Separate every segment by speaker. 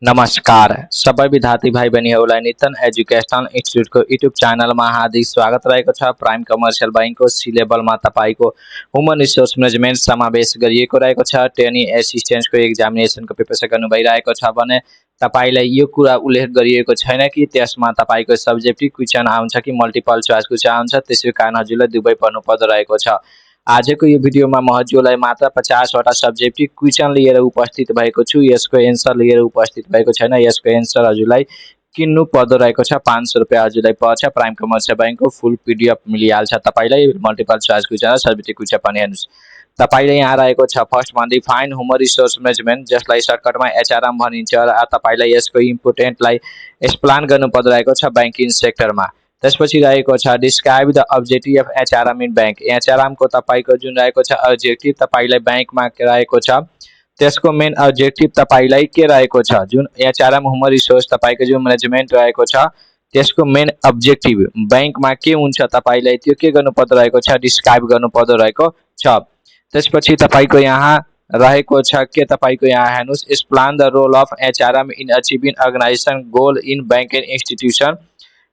Speaker 1: नमस्कार सबै विद्यार्थी भाइ बहिनीहरूलाई नितन एजुकेशनल इन्स्टिट्युटको युट्युब च्यानलमा हार्दिक स्वागत रहेको छ। प्राइम कमर्सियल बैंकको सी लेभलमा तपाईँको ह्युमन रिसोर्स म्यानेजमेन्ट समावेश गरिएको रहेको छ। ट्रेनिङ एसिस्टेन्टको एक्जामिनेसनको प्रिपरेसन गर्नु भइरहेको छ भने तपाईँलाई यो कुरा उल्लेख गरिएको छैन कि त्यसमा तपाईँको सब्जेक्टिभ क्वेसन आउँछ कि मल्टिपल चोइस क्वेसन आउँछ। त्यसै कारण हजुरलाई दुवै पढ्नुपर्दो रहेको छ। आजको यो भिडियोमा म हजुरलाई मात्र 50वटा सब्जेक्टिभ क्वेसन लिएर उपस्थित भएको छु। यसको एन्सर लिएर उपस्थित भएको छैन। यसको एन्सर हजुरलाई किन्नु पर्दो रहेको छ। 500 रुपियाँ हजुरलाई पर्छ। प्राइम कमर्सियल बैंकको फुल पिडिएफ मिलिहाल्छ तपाईँलाई। मल्टिपल चोइस क्वेसन र सब्जेक्टिभ क्वेसन पनि हेर्नुहोस्। तपाईँले यहाँ रहेको छ फर्स्टमा डिफाइन ह्युमन रिसोर्स म्यानेजमेन्ट, जसलाई सर्टकटमा एचआरएम भनिन्छ र तपाईँलाई यसको इम्पोर्टेन्टलाई एक्सप्लेन गर्नुपर्दो रहेको छ ब्याङ्किङ सेक्टरमा। त्यसपछि रहेको छ describe the objective of HRM in bank. HRM को तपाईँको जुन रहेको छ अब्जेक्टिभ तपाईँलाई बैंकमा के रहेको छ त्यसको मेन अब्जेक्टिभ तपाईँलाई के रहेको छ। जुन एचआरएम ह्युमन रिसोर्स तपाईँको जुन म्यानेजमेन्ट रहेको छ त्यसको मेन अब्जेक्टिभ बैंकमा के हुन्छ तपाईँलाई त्यो के गर्नुपर्दो रहेको छ, डिस्क्राइब गर्नुपर्दो रहेको छ। त्यसपछि तपाईँको यहाँ रहेको छ के तपाईँको यहाँ हेर्नुहोस्, explain the role of HRM in achieving organisation goal in banking institution.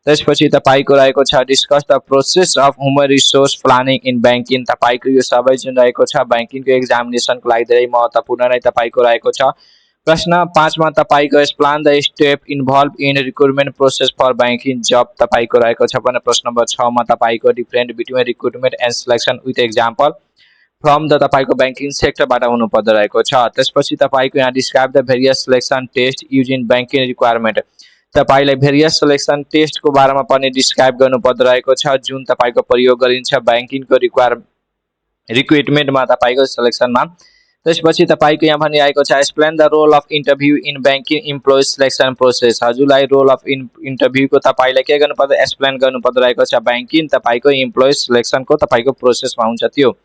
Speaker 1: त्यसपछि तपाईँको रहेको छ discuss the process of human resource planning in banking. तपाईँको यो सबै जुन रहेको छ बैंकिङको एक्जामिनेसनको लागि धेरै महत्त्वपूर्ण नै तपाईँको रहेको छ। प्रश्न 5 मा तपाईँको explain the step involve in recruitment process for banking job तपाईँको रहेको छ भने प्रश्न नम्बर 6 मा तपाईँको different between recruitment and selection with example from the तपाईँको बैंकिङ सेक्टरबाट हुनुपर्दो रहेको छ। त्यसपछि तपाईँको यहाँ describe the various selection test use in banking requirement. तपाईँलाई भेरियस सिलेक्सन टेस्टको बारेमा पनि डिस्क्राइब गर्नुपर्दो रहेको छ जुन तपाईँको प्रयोग गरिन्छ बैंकिङको रिक्रुटमेन्टमा तपाईँको सिलेक्सनमा। त्यसपछि तपाईँको यहाँ भनिरहेको छ explain the role of interview in banking employee selection process. हजुरलाई रोल अफ इन्टरभ्यूको तपाईँलाई के गर्नुपर्दो, एक्सप्लेन गर्नुपर्दो रहेको छ बैंकिङ तपाईँको इम्प्लोइ सिलेक्सनको तपाईँको प्रोसेसमा हुन्छ त्यो।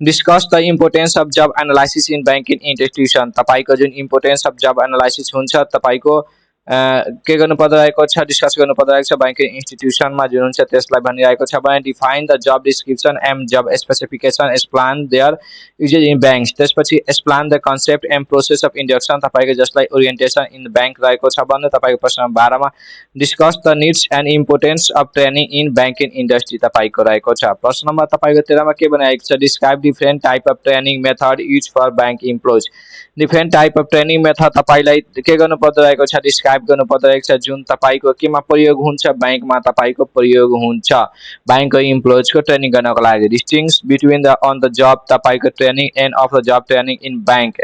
Speaker 1: Discuss the importance of job analysis in banking institution. तपाईँको जुन इम्पोर्टेन्स अफ जब एनालाइसिस हुन्छ तपाईँको के गर्नुपर्दो रहेको छ, डिस्कस गर्नुपर्दो रहेको छ बैंकिङ इन्स्टिट्युसनमा जुन हुन्छ त्यसलाई भनिरहेको छ भने define the job description and job specification, explain their usages in banks. त्यसपछि explain the concept and process of induction तपाईँको जसलाई ओरिएन्टेसन इन ब्याङ्क रहेको छ भने तपाईँको प्रश्न नम्बर 12 मा discuss the needs and importance of training in banking industry तपाईँको रहेको छ। प्रश्न नम्बर तपाईँको 13 मा के बनाएको छ, describe different type of training method use for bank employees. Different type of training method तपाईँलाई के गर्नुपर्दो रहेको छ, डिस्क्राइब गर्नुपर्दो रहेको छ जुन तपाईँको केमा प्रयोग हुन्छ, बैंकमा तपाईँको प्रयोग हुन्छ बैंकको इम्प्लोइजको ट्रेनिङ गर्नको लागि। Distinguish between the on the job तपाईँको training and off the job training in bank.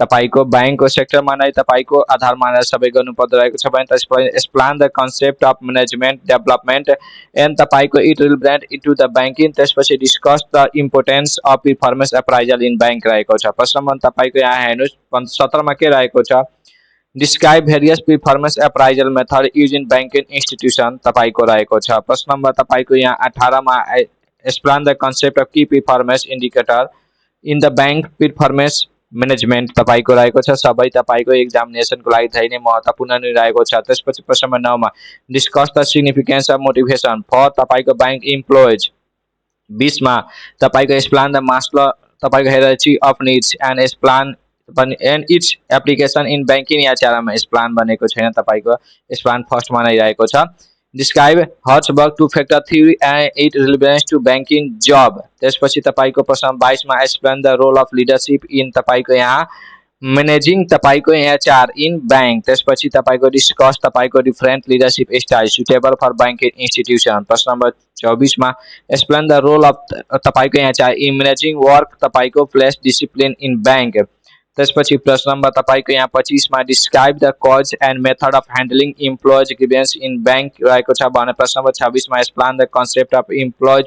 Speaker 1: तपाईँको बैंकको सेक्टरमा नै तपाईँको आधार मानेर सबै गर्नुपर्दो रहेको छ भने explain the concept of management development and तपाईँको it relevant into the banking. त्यसपछि discuss the importance of performance appraisal in bank रहेको छ। प्रश्न नम्बर तपाईँको यहाँ हेर्नुहोस् 17 मा के रहेको छ, describe various performance appraisal method use in banking institution तपाईँको रहेको छ। प्रश्न नम्बर तपाईँको यहाँ 18 मा explain the concept of key performance indicator in the bank performance management तपाईँको रहेको छ। सबै तपाईँको एक्जामिनेसनको लागि धेरै नै महत्त्वपूर्ण नै रहेको छ। त्यसपछि प्रश्न नम्बर 9 मा discuss the significance of motivation for तपाईँको बैंक इम्प्लोइज। 20 मा तपाईँको एक्सप्लेन द मास्लो तपाईँको hierarchy of needs and explain and its application in banking HRM. Explain बनेको छैन तपाईँको, एक्सप्लेन फर्स्टमा नै रहेको छ। डिस्क्राइब हर्च work two factor theory and it relevance to banking job. त्यसपछि तपाईँको प्रश्न 22 मा explain the role of leadership in तपाईँको यहाँ म्यानेजिङ तपाईँको एचआर इन बैंक। त्यसपछि तपाईँको डिस्कस तपाईँको different leadership style suitable for banking institution. प्रश्न नम्बर 24 मा एक्सप्लेन द रोल अफ तपाईँको एचआर इन म्यानेजिङ वर्क तपाईँको प्लेस डिसिप्लिन इन बैंक। त्यसपछि प्रश्न नम्बर तपाईँको यहाँ 25 मा describe the cause and method of handling employees grievance in bank रहेको छ भने प्रश्न नम्बर 26 मा explain the concept of employees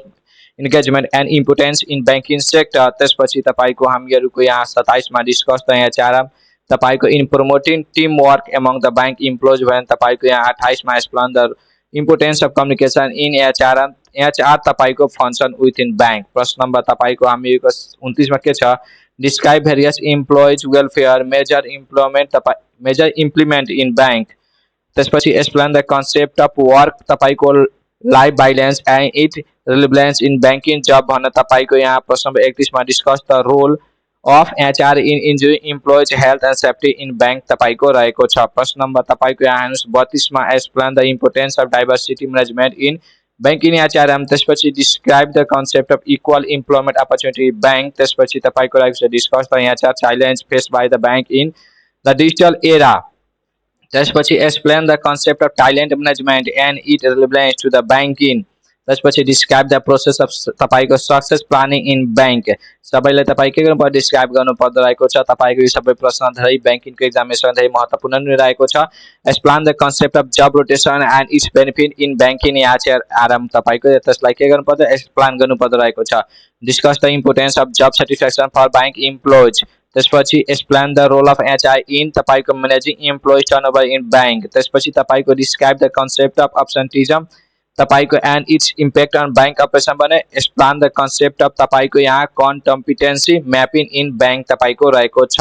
Speaker 1: engagement and importance in banking sector. त्यसपछि तपाईँको हामीहरूको यहाँ 27 मा डिस्कस द एचआरएम तपाईँको in promoting team work among the bank employees भने तपाईँको यहाँ 28 मा explain the importance of communication in HRM HR तपाईँको फङ्सन विथ इन बैंक। प्रश्न नम्बर तपाईँको हामीहरूको 29 मा के छ, describe various employees welfare measure implement in bank. त्यसपछि explain the concept of work तपाईँको life balance and it relevance in banking job भने तपाईँको यहाँ प्रश्न नम्बर 31 मा discuss the role of HR in injury employees health and safety in bank तपाईको रहेको छ। प्रश्न नम्बर तपाईको यहाँ हेर्नुस् 32 मा explain the importance of diversity management in banking HRM। त्यसपछि describe the concept of equal employment opportunity bank। त्यसपछि तपाईको रहेको छ discuss the HR challenge faced by the bank in the digital era। त्यसपछि explain the concept of talent management and its relevance to the banking। त्यसपछि describe the process of तपाईको success planning in bank. सबैले तपाई के गर्नुपर्छ describe गर्नुपर्दो रहेको छ। तपाईको यो सबै प्रश्न धेरै बैंकिङको एक्जामिनेसन धेरै महत्त्वपूर्ण नै रहेको छ। Explain the concept of job rotation and its benefit in banking आराम तपाईको त्यसलाई के गर्नुपर्छ एक्सप्लेन गर्नुपर्दो रहेको छ। Discuss the importance of job satisfaction for bank employees. त्यसपछि explain the role of HR in तपाईको managing employees turnover in bank. त्यसपछि तपाईको describe the concept of absenteeism तपाईको and its impact on bank operation भने explain the concept of तपाईको यहाँ competency mapping in bank तपाईको रहेको छ।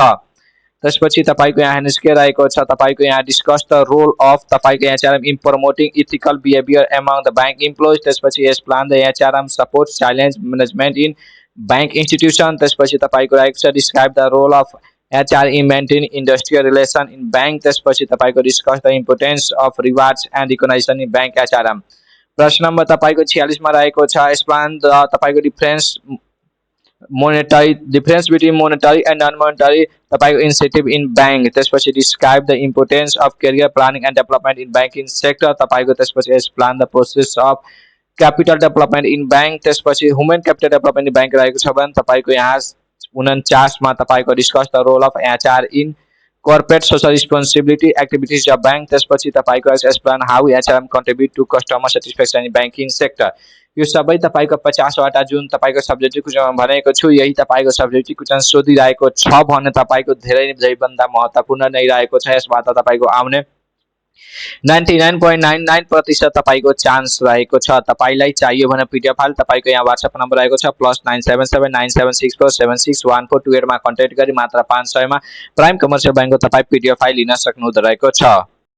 Speaker 1: त्यसपछि तपाईको यहाँ हेर्नुस् के रहेको छ तपाईको यहाँ डिस्कस द रोल अफ तपाईको HRM in promoting ethical behaviour among the bank employees. त्यसपछि explain the HRM support challenge management in bank institution. त्यसपछि तपाईको रहेको छ describe the role of HR in maintain industrial relation in bank. त्यसपछि तपाईको discuss the importance of rewards and recognition in bank HRM. प्रश्न number तपाईको 46 मा रहेको छ एक्सप्लेन द तपाईको difference between monetary and non monetary तपाईको इन्सेन्टिभ इन बैंक। त्यसपछि describe the importance of career planning and development in banking sector तपाईको। त्यसपछि explain the process of capital development in bank. त्यसपछि human capital development in bank रहेको छ भने तपाईको यहाँ 49 मा तपाईको discuss the role of HR in corporate social responsibility activities of bank। त्यसपछि तपाईको explain how HRM contribute to customer satisfaction in banking sector. यो सबै तपाईको 50 वटा जुन तपाईको सब्जेक्टिभ क्वेशन भनेको छु यही तपाईको सब्जेक्टिभ क्वेशन सोधिरहेको छ भने तपाईको धेरै भन्दा महत्त्वपूर्ण नै रहेको छ। यसबाट तपाईको आउने 99.99% तपाईको चान्स रहेको छ। तपाईलाई चाहियो भने पीडीएफ फाइल तपाईको यहाँ WhatsApp नम्बर रहेको छ +9779764761428 मा कन्ट्याक्ट गरी मात्र 500 मा प्राइम कमर्सियल बैंकको तपाई पीडीएफ फाइल लिन सक्नुहुँदो रहेको छ।